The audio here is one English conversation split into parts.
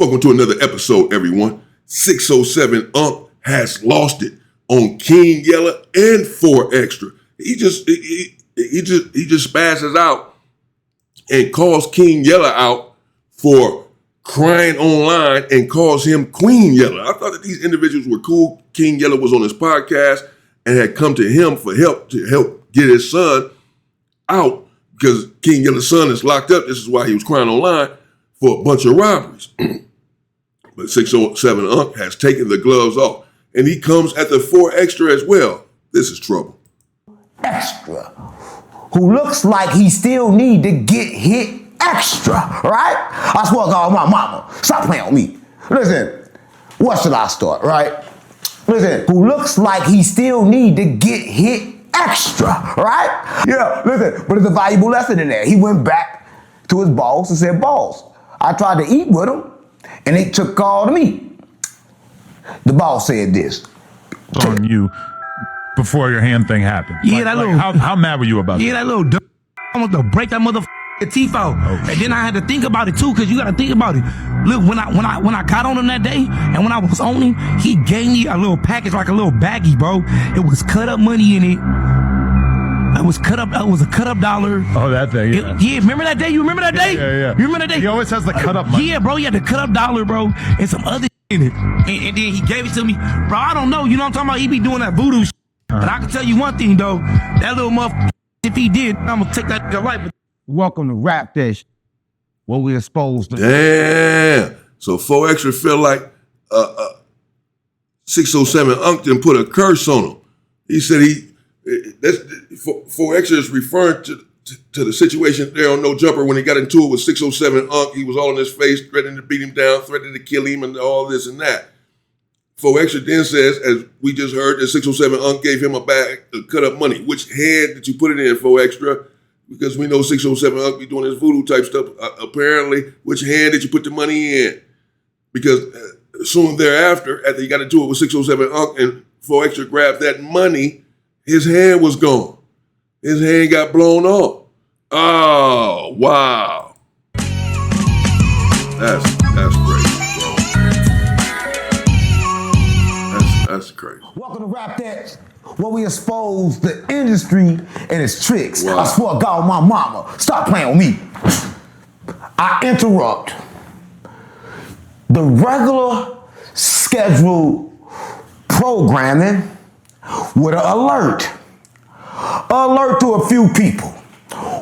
Welcome to another episode, everyone. 607 Unc has lost it on King Yella and 4Extra. He just spazzes out and calls King Yella out for crying online and calls him Queen Yella. I thought that these individuals were cool. King Yella was on his podcast and had come to him for help to help get his son out because King Yella's son is locked up. This is why he was crying online for a bunch of robberies. But 607 Unc has taken the gloves off, and he comes at the 4Extra as well. This is trouble. Extra, who looks like he still need to get hit extra, right? I swear to God, my mama, stop playing with me. Listen, what should I start, right? Listen, who looks like he still need to get hit extra, right? Yeah, listen, but there's a valuable lesson in there. He went back to his boss and said, boss, I tried to eat with him, and they took all the meat. The boss said this. On you before your hand thing happened. Yeah, that little. How mad were you about that? Yeah, that little. I want to break that motherfucking teeth out. Okay. And then I had to think about it too, cause you got to think about it. Look, when I got on him that day, and when I was on him, he gave me a little package, like a little baggie, bro. It was cut up money in it. It was cut up. It was a cut up dollar. Oh, that thing. Yeah. Yeah, remember that day? You remember that day? Yeah. You remember that day? He always has the cut up money. Yeah, bro. He had the cut up dollar, bro, and some other in it. And then he gave it to me, bro. I don't know. You know what I'm talking about? He be doing that voodoo shit. But I can tell you one thing though. That little motherfucker, if he did, I'm gonna take that nigga life. Welcome to Rap Dish, where we exposed to. Damn. So 4Extra felt like 607 Unc didn't put a curse on him. He said 4Extra is referring to the situation there on No Jumper when he got into it with 607 Unc. He was all in his face, threatening to beat him down, threatening to kill him, and all this and that. 4Extra then says, as we just heard, that 607 Unc gave him a bag of cut up money. Which hand did you put it in, 4Extra? Because we know 607 Unc be doing his voodoo type stuff. Apparently, which hand did you put the money in? Because soon thereafter, after he got into it with 607 Unc and 4Extra grabbed that money, his hand was gone. His hand got blown off. Oh, wow. That's crazy, bro. That's crazy. Welcome to Rap Dish, where we expose the industry and its tricks. Wow. I swear to God, my mama, stop playing with me. I interrupt the regular scheduled programming with an alert. Alert to a few people.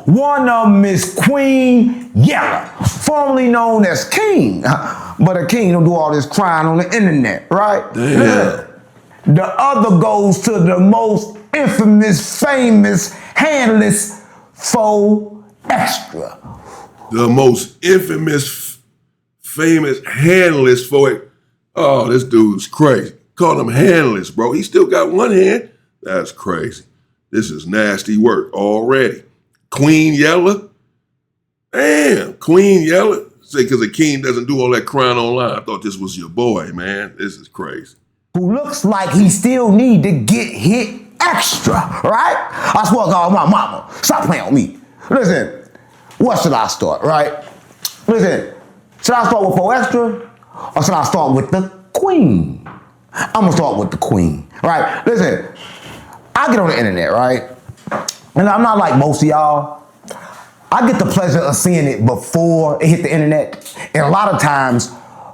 One of them is Queen Yella, formerly known as King. But a king don't do all this crying on the internet, right? Yeah. The other goes to the most infamous, famous, handless 4Extra. The most infamous, famous, handless for it. Oh, this dude's crazy. Call him handless, bro. He still got one hand. That's crazy. This is nasty work already. Queen Yella? Damn, Queen Yella? Say, because a king doesn't do all that crying online. I thought this was your boy, man. This is crazy. Who looks like he still need to get hit extra, right? I swear to God, my mama, stop playing with me. Listen, what should I start, right? Listen, should I start with 4Extra or should I start with the Queen? I'm gonna start with the Queen, right? Listen, I get on the internet, right? And I'm not like most of y'all. I get the pleasure of seeing it before it hit the internet. And a lot of times,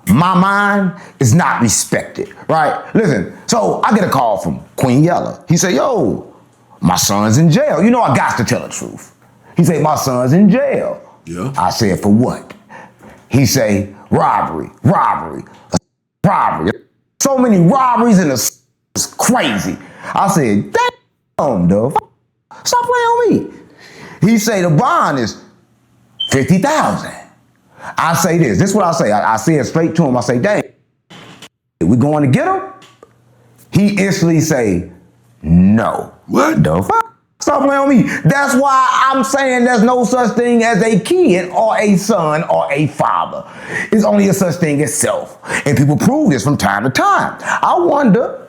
my mind is not respected, right? Listen, so I get a call from Queen Yella. He said, yo, my son's in jail. You know I got to tell the truth. He said, my son's in jail. Yeah. I said, for what? He say, robbery. So many robberies and it's crazy. I said, damn, the stop playing with me. He say the bond is $50,000. I say this is what I say. I say it straight to him. I say, dang, we going to get him? He instantly say, no. What? The fuck? Stop playing with me. That's why I'm saying there's no such thing as a kid or a son or a father. It's only a such thing as self. And people prove this from time to time. I wonder,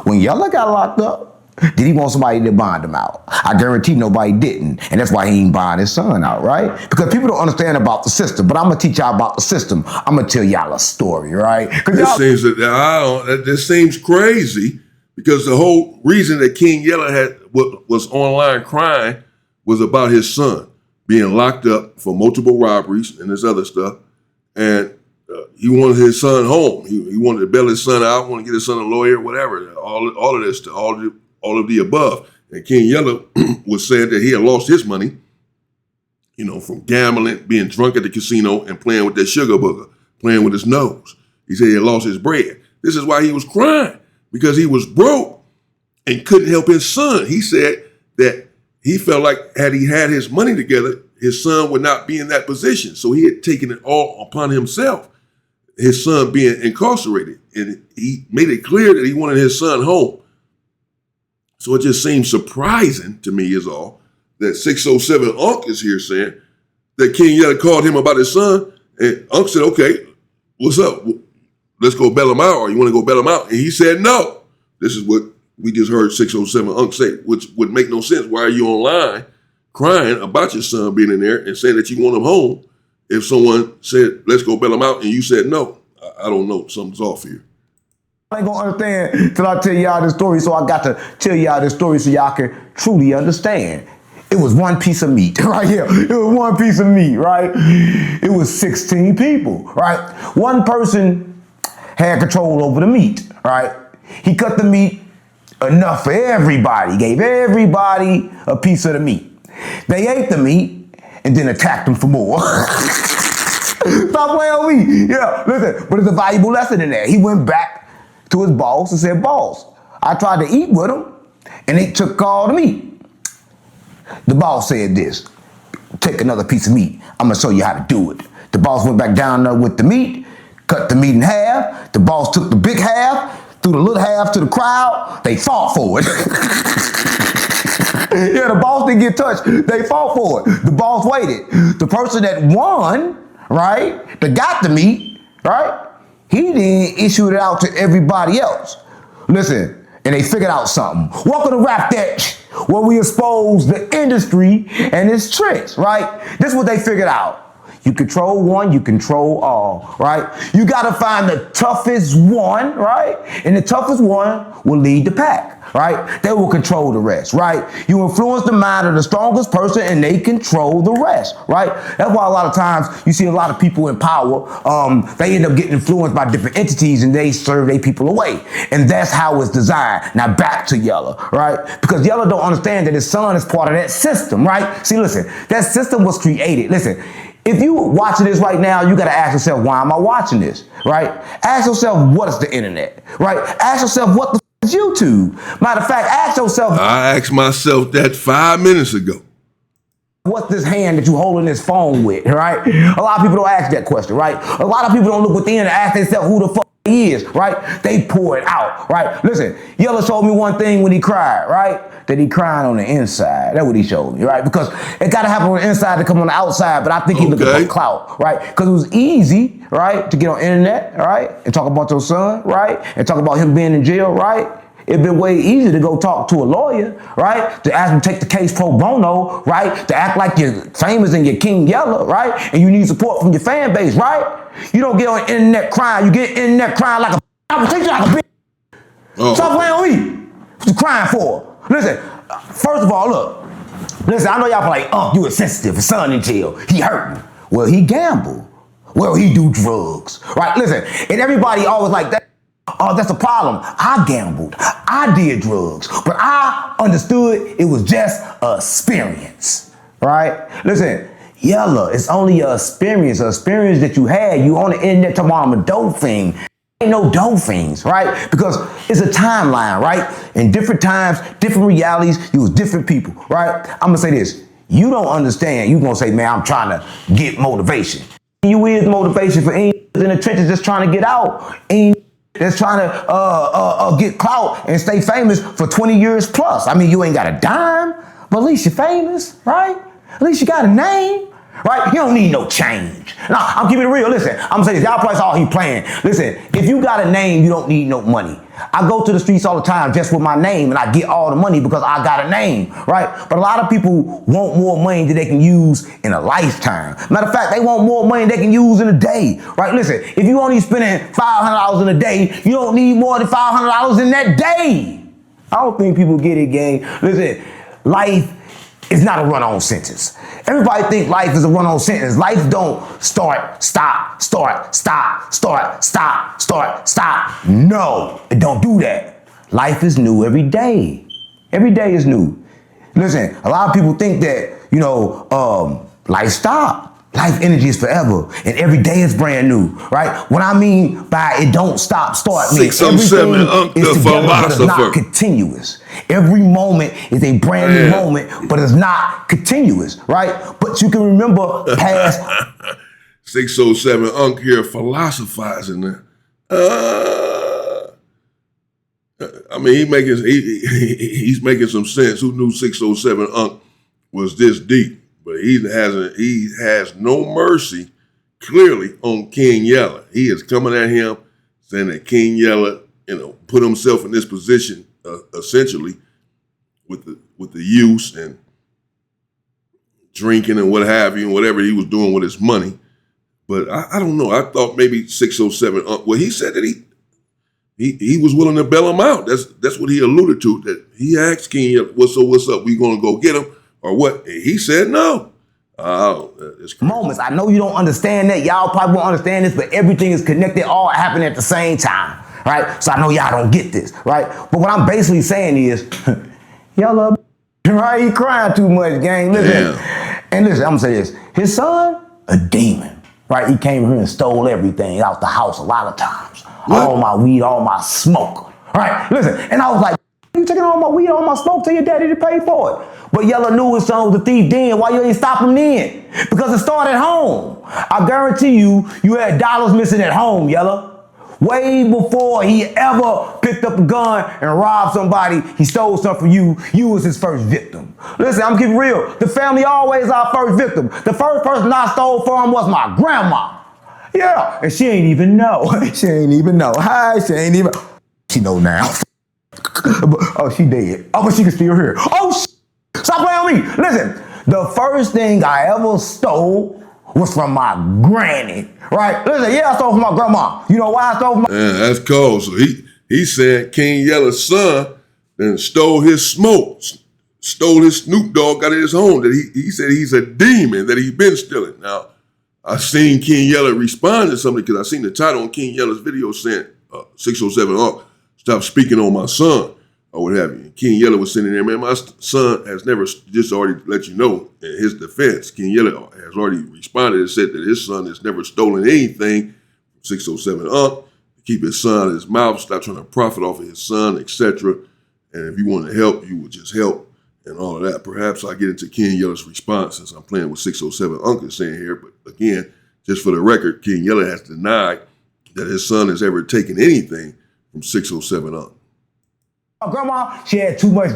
when Yella got locked up, Did he want somebody to bond him out? I guarantee nobody didn't. And that's why he ain't buying his son out, right? Because people don't understand about the system. But I'm going to teach y'all about the system. I'm going to tell y'all a story, right? This seems crazy because the whole reason that King Yella was online crying was about his son being locked up for multiple robberies and this other stuff. And he wanted his son home. He wanted to bail his son out, wanted to get his son a lawyer, whatever. All of this, all of the above. And King Yella was saying that he had lost his money, from gambling, being drunk at the casino, and playing with that sugar booger, playing with his nose. He said he had lost his bread. This is why he was crying, because he was broke and couldn't help his son. He said that he felt like had he had his money together, his son would not be in that position. So he had taken it all upon himself, his son being incarcerated. And he made it clear that he wanted his son home. So it just seems surprising to me is all that 607 Unc is here saying that King Yella called him about his son, and Unc said, okay, what's up? Let's go bail him out, or you want to go bail him out? And he said no. This is what we just heard 607 Unc say, which would make no sense. Why are you online crying about your son being in there and saying that you want him home if someone said, let's go bail him out, and you said no? I don't know. Something's off here. I ain't gonna understand till I tell y'all this story, so I got to tell y'all this story so y'all can truly understand. It was one piece of meat right here. It was one piece of meat, right? It was 16 people, right? One person had control over the meat, right? He cut the meat enough for everybody, gave everybody a piece of the meat. They ate the meat and then attacked them for more. Stop playing with me. Yeah, listen, but there's a valuable lesson in there. He went back to his boss and said, boss, I tried to eat with him and they took all the meat. The boss said this, take another piece of meat. I'm gonna show you how to do it. The boss went back down there with the meat, cut the meat in half. The boss took the big half, threw the little half to the crowd. They fought for it. Yeah, the boss didn't get touched. They fought for it. The boss waited. The person that won, right, that got the meat, right, he then issued it out to everybody else. Listen, and they figured out something. Welcome to Rap That, where we expose the industry and its tricks, right? This is what they figured out. You control one, you control all, right? You gotta find the toughest one, right? And the toughest one will lead the pack, right? They will control the rest, right? You influence the mind of the strongest person and they control the rest, right? That's why a lot of times you see a lot of people in power, they end up getting influenced by different entities and they serve their people away. And that's how it's designed. Now back to Yella, right? Because Yella don't understand that his son is part of that system, right? See, listen, that system was created. Listen, if you watching this right now, you got to ask yourself, why am I watching this, right? Ask yourself, what is the internet, right? Ask yourself, what the is YouTube? Matter of fact, ask yourself. I asked myself that 5 minutes ago. What's this hand that you holding this phone with, right? A lot of people don't ask that question, right? A lot of people don't look within and ask themselves who the fuck he is, right? They pour it out, right? Listen, Yella told me one thing when he cried, right? That he crying on the inside. That's what he showed me, right? Because it got to happen on the inside to come on the outside, but I think he looking for clout, right? Because it was easy, right, to get on internet, right, and talk about your son, right, and talk about him being in jail, right? It'd been way easier to go talk to a lawyer, right? To ask him to take the case pro bono, right? To act like you're famous and you're King Yella, right? And you need support from your fan base, right? You don't get on the internet crying. You get internet crying like a I will treat you like a bitch. Stop playing with me. What you crying for? Listen, first of all, look. Listen, I know y'all like, oh, you insensitive. His son in jail. He hurting. Well, he gambled. Well, he do drugs, right? Listen, and everybody always like that. Oh, that's a problem. I gambled. I did drugs. But I understood it was just an experience, right? Listen, Yella, it's only an experience that you had. You on the internet talking about I'm a dope fiend. Ain't no dope fiends, right? Because it's a timeline, right? In different times, different realities, you was different people, right? I'm gonna say this. You don't understand. You gonna say, man, I'm trying to get motivation. You is motivation for any in the trenches just trying to get out. Any that's trying to get clout and stay famous for 20 years plus. I mean, you ain't got a dime, but at least you're famous, right? At least you got a name, right? He don't need no change. Nah, I'm keeping it real. Listen, I'm gonna say this. Y'all probably saw he playing. Listen, if you got a name, you don't need no money. I go to the streets all the time just with my name and I get all the money because I got a name, right? But a lot of people want more money than they can use in a lifetime. Matter of fact, they want more money than they can use in a day, right? Listen, if you only spending $500 in a day, you don't need more than $500 in that day. I don't think people get it, gang. Listen, life is not a run-on sentence. Everybody think life is a run-on sentence. Life don't start, stop, start, stop, start, stop, start, stop. No, it don't do that. Life is new every day. Every day is new. Listen, a lot of people think that, life stop. Life energy is forever, and every day is brand new, right? What I mean by it don't stop, start means 607 everything is together, but it's not continuous. Every moment is a brand new moment, but it's not continuous, right? But you can remember past. 607 Unc here philosophizing there. I mean, he's making some sense. Who knew 607 Unc was this deep? But he has no mercy, clearly, on King Yella. He is coming at him, saying that King Yella, put himself in this position, essentially, with the use and drinking and what have you, and whatever he was doing with his money. But I don't know. I thought maybe 607. Well, he said that he was willing to bail him out. That's what he alluded to. That he asked King Yella, "What's up? We gonna go get him?" Or what? He said no. Oh, it's crazy. Moments. I know you don't understand that. Y'all probably won't understand this, but everything is connected, all happening at the same time, right? So I know y'all don't get this, right? But what I'm basically saying is, Yella, right? He crying too much, gang. Listen. Damn. And listen, I'm gonna say this. His son, a demon, right? He came here and stole everything out the house a lot of times. What? All my weed, all my smoke, right? Listen, and I was like, you taking all my weed, all my smoke, tell your daddy to pay for it. But Yella knew his son was a thief then. Why you ain't stop him then? Because it started at home. I guarantee you had dollars missing at home, Yella. Way before he ever picked up a gun and robbed somebody, he stole something from you. You was his first victim. Listen, I'm keeping real. The family always our first victim. The first person I stole from was my grandma. Yeah, and she ain't even know. She ain't even know. Hi, she ain't even. She know now. Oh, she dead. Oh, but she can still hear. Oh, stop playing with me. Listen, the first thing I ever stole was from my granny, right? Listen, yeah, I stole from my grandma. You know why I stole from my... Yeah, that's cold. So he said King Yella's son then stole his smoke, stole his Snoop Dogg out of his home. That he said he's a demon, that he been stealing. Now, I seen King Yella respond to something because I seen the title on King Yella's video saying 607 stop speaking on my son, or what have you. King Yella was sitting there, man, my son has never, just already let you know, in his defense, King Yella has already responded and said that his son has never stolen anything from 607 to keep his son in his mouth, stop trying to profit off of his son, etc. And if you want to help, you would just help and all of that. Perhaps I get into King Yella's response since I'm playing with 607 is saying here, but again, just for the record, King Yella has denied that his son has ever taken anything from 607 My grandma, she had too much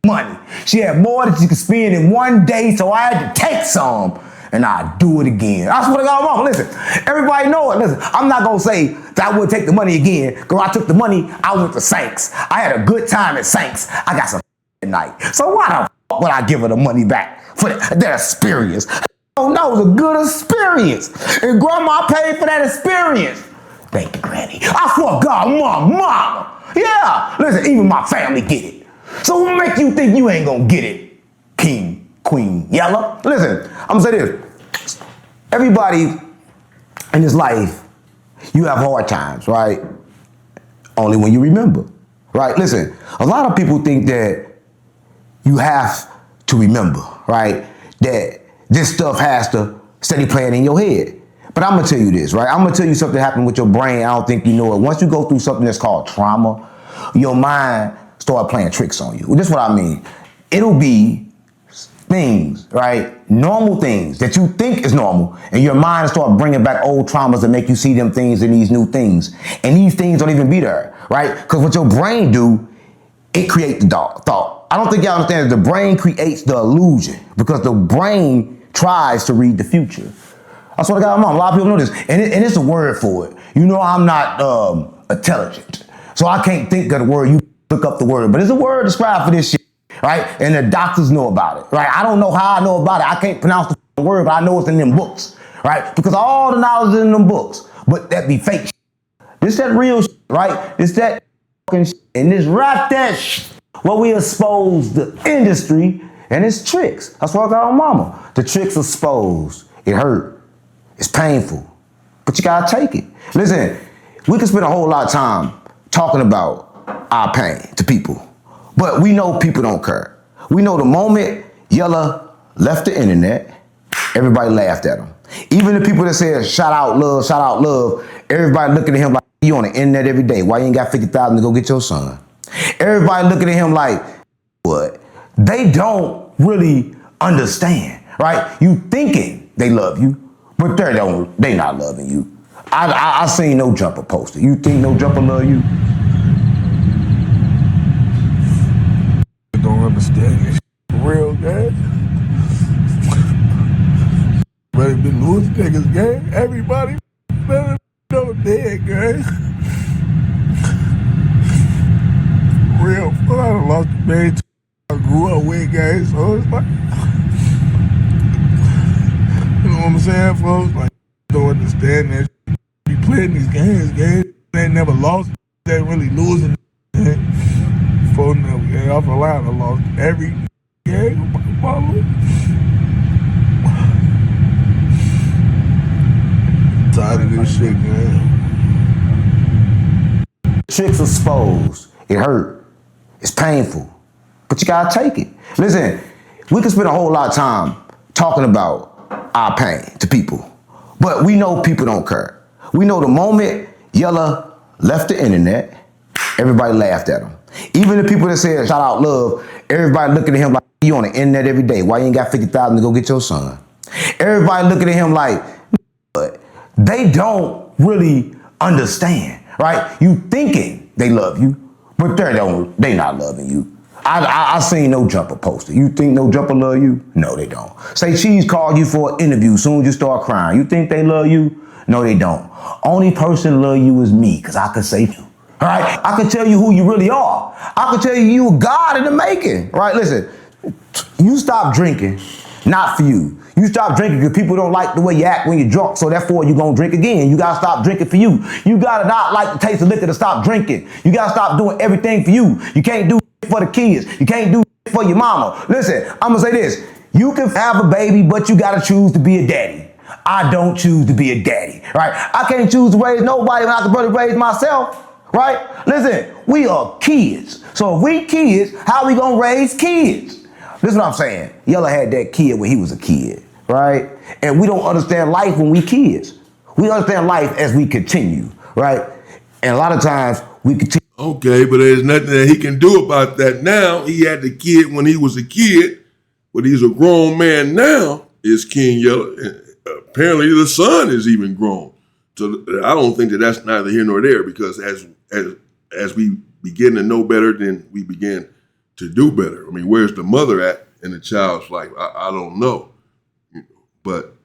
money. She had more than she could spend in one day, so I had to take some, and I'd do it again. I swear to God, mama, listen, everybody know it. Listen, I'm not going to say that I would take the money again, because I took the money, I went to Saints. I had a good time at Saints. I got some at night. So why the would I give her the money back for that experience? Oh, that was a good experience. And grandma paid for that experience. Thank you, Granny. I swear to God, mama. Yeah, listen, even my family get it. So what make you think you ain't gonna get it, Queen Yella? Listen, I'm gonna say this. Everybody in this life, you have hard times, right? Only when you remember, right? Listen, a lot of people think that you have to remember, right? That this stuff has to steady playing in your head. But I'm gonna tell you this, right? I'm gonna tell you something happened with your brain. I don't think you know it. Once you go through something that's called trauma, your mind start playing tricks on you. This is what I mean. It'll be things, right? Normal things that you think is normal, and your mind start bringing back old traumas and make you see them things and these new things. And these things don't even be there, right? Because what your brain do, it creates the thought. I don't think y'all understand that the brain creates the illusion, because the brain tries to read the future. I swear to God, Mom, a lot of people know this. And it's a word for it. You know I'm not intelligent. So I can't think of the word. You look up the word. But it's a word described for this shit, right? And the doctors know about it, right? I don't know how I know about it. I can't pronounce the word, but I know it's in them books, right? Because all the knowledge is in them books. But that be fake shit. This that real shit, right? This that fucking shit. And this rap that shit. Well, we expose the industry and its tricks. That's what I got on mama. The tricks exposed. It hurt. It's painful. But you gotta take it. Listen, we can spend a whole lot of time talking about our pain to people. But we know people don't care. We know the moment Yella left the internet, everybody laughed at him. Even the people that said, shout out love, everybody looking at him like, you on the internet every day. Why you ain't got 50,000 to go get your son? Everybody looking at him like, what? They don't really understand, right? You thinking they love you, but they not loving you. I seen No Jumper posted. You think No Jumper love you? I don't understand this real, guys. Ready to lose niggas, gang. Everybody better know dead, guys. Real, I done lost the man I grew up with, guys. So it's like, you know what I'm saying, folks? Like, don't understand that. Be playing these games, guys. They never lost. They ain't really losing. Folks never, yeah, I feel like I lost every game. Tired of this shit, man. Tricks exposed. It hurt. It's painful. But you gotta take it. Listen, we can spend a whole lot of time talking about our pain to people. But we know people don't care. We know the moment Yella left the internet, everybody laughed at him. Even the people that said shout out love, everybody looking at him like, you on the internet every day. Why you ain't got 50,000 to go get your son? Everybody looking at him like, but they don't really understand, right? You thinking they love you, but they not loving you. I seen No Jumper posted. You think No Jumper love you? No, they don't. Say Cheese called you for an interview soon as you start crying. You think they love you? No, they don't. Only person love you is me, because I can save you. All right? I can tell you who you really are. I can tell you a God in the making. Right? Listen, you stop drinking, not for you. You stop drinking because people don't like the way you act when you're drunk, so therefore you're going to drink again. You got to stop drinking for you. You got to not like the taste of liquor to stop drinking. You got to stop doing everything for you. You can't do for the kids. You can't do for your mama. Listen, I'm going to say this. You can have a baby, but you got to choose to be a daddy. I don't choose to be a daddy, right? I can't choose to raise nobody when I can barely raise myself, right? Listen, we are kids. So if we kids, how we going to raise kids? This is what I'm saying. Yella had that kid when he was a kid, right? And we don't understand life when we kids. We understand life as we continue, right? And a lot of times we continue. Okay, but there's nothing that he can do about that now. He had the kid when he was a kid, but he's a grown man now, is King Yella. Apparently the son is even grown. So I don't think that that's neither here nor there, because as we begin to know better, then we begin to do better. I mean, where's the mother at in the child's life? I don't know. But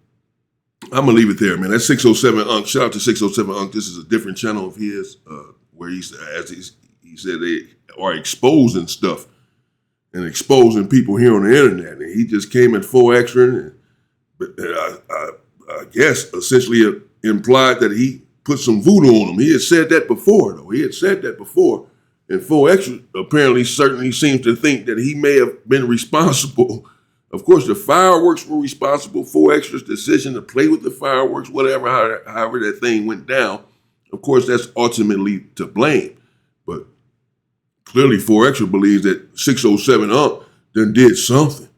I'm going to leave it there, man. That's 607 Unc. Shout out to 607 Unc. This is a different channel of his where he said they are exposing stuff and exposing people here on the internet. And he just came at 4Extra, but I guess essentially implied that he put some voodoo on him. He had said that before, though. He had said that before. And 4Extra apparently certainly seems to think that he may have been responsible. Of course, the fireworks were responsible. 4Extra's decision to play with the fireworks, whatever, however that thing went down. Of course, that's ultimately to blame. But clearly 4Extra believes that 607 Unc done did something.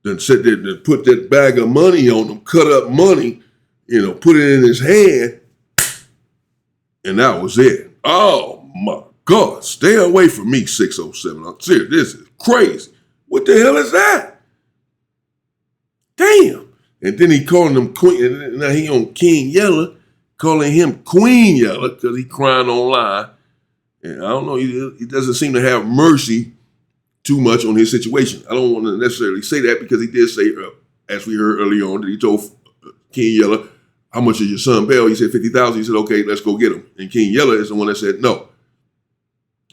Done said that, done put that bag of money on him, cut up money, put it in his hand, and that was it. Oh my God, stay away from me, 607 Unc. Seriously, this is crazy. What the hell is that? Damn. And then he calling him Queen, and now he on King Yella, calling him Queen Yella because he crying online. And I don't know, he doesn't seem to have mercy too much on his situation. I don't want to necessarily say that because he did say as we heard earlier on, that he told King Yella, how much is your son bail? He said 50,000. He said, okay, let's go get him. And King Yella is the one that said no.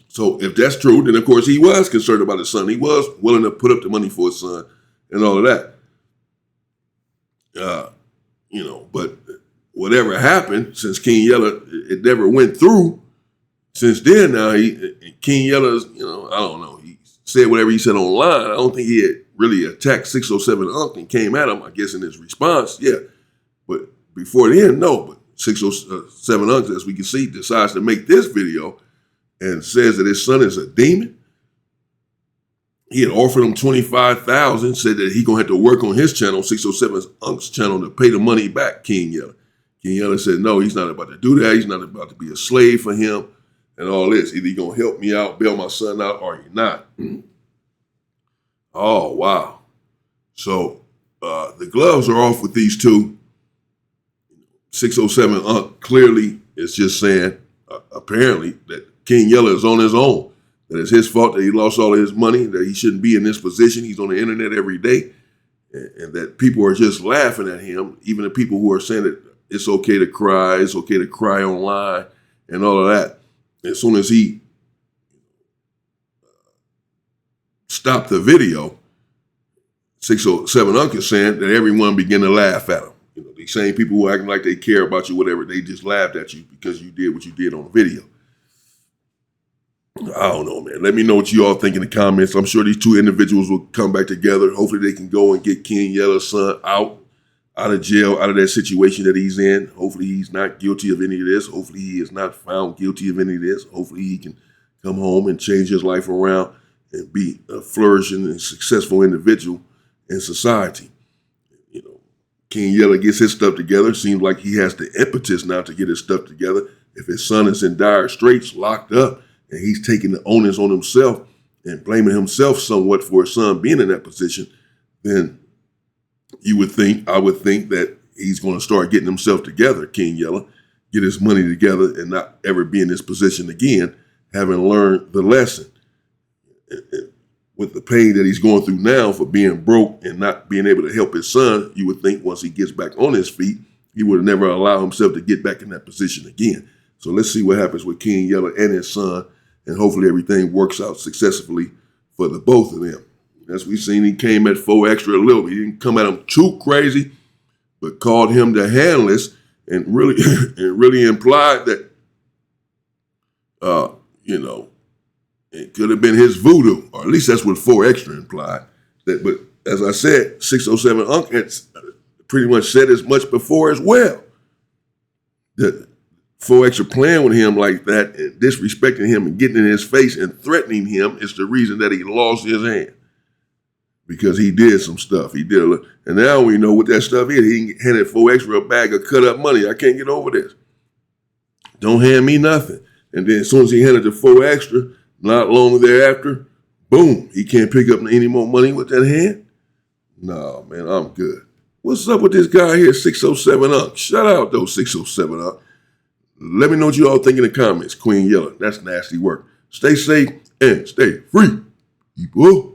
So if that's true, then of course he was concerned about his son. He was willing to put up the money for his son and all of that. But whatever happened since King Yella, it never went through. Since then, now King Yella's, I don't know. He said whatever he said online. I don't think he had really attacked 607 Unc and came at him. I guess in his response, yeah. But before then, no. But 607 Unc, as we can see, decides to make this video and says that his son is a demon. He had offered him $25,000, said that he gonna have to work on his channel, 607 Unc's channel, to pay the money back. King Yella. King Yella said, no, he's not about to do that. He's not about to be a slave for him and all this. Either you're gonna help me out, bail my son out, or you're not. Oh, wow. So the gloves are off with these two. 607 Unc clearly is just saying, apparently, that King Yella is on his own. That it's his fault that he lost all of his money, that he shouldn't be in this position. He's on the internet every day. And that people are just laughing at him, even the people who are saying that it's okay to cry online and all of that. As soon as he stopped the video, 607 Unc is saying that everyone began to laugh at him. These same people who acting like they care about you, whatever, they just laughed at you because you did what you did on the video. I don't know, man. Let me know what you all think in the comments. I'm sure these two individuals will come back together. Hopefully they can go and get King Yella's son out of jail, out of that situation that he's in. Hopefully he's not guilty of any of this. Hopefully he is not found guilty of any of this. Hopefully he can come home and change his life around and be a flourishing and successful individual in society. King Yella gets his stuff together. Seems like he has the impetus now to get his stuff together. If his son is in dire straits, locked up, and he's taking the onus on himself and blaming himself somewhat for his son being in that position, then I would think that he's going to start getting himself together, King Yella, get his money together and not ever be in this position again, having learned the lesson. With the pain that he's going through now for being broke and not being able to help his son, you would think once he gets back on his feet, he would never allow himself to get back in that position again. So let's see what happens with King Yella and his son, and hopefully everything works out successfully for the both of them. As we've seen, he came at 4Extra a little bit. He didn't come at him too crazy, but called him the handless and really implied that, it could have been his voodoo, or at least that's what 4Extra implied. But as I said, 607 Unc had pretty much said as much before as well. That 4Extra playing with him like that and disrespecting him and getting in his face and threatening him is the reason that he lost his hand. Because he did some stuff. And now we know what that stuff is. He handed 4Extra a bag of cut up money. I can't get over this. Don't hand me nothing. And then as soon as he handed to 4Extra, not long thereafter, boom, he can't pick up any more money with that hand? No, man, I'm good. What's up with this guy here, 607 Unc? Shout out, though, 607 Unc. Let me know what you all think in the comments. Queen Yella, that's nasty work. Stay safe and stay free, people.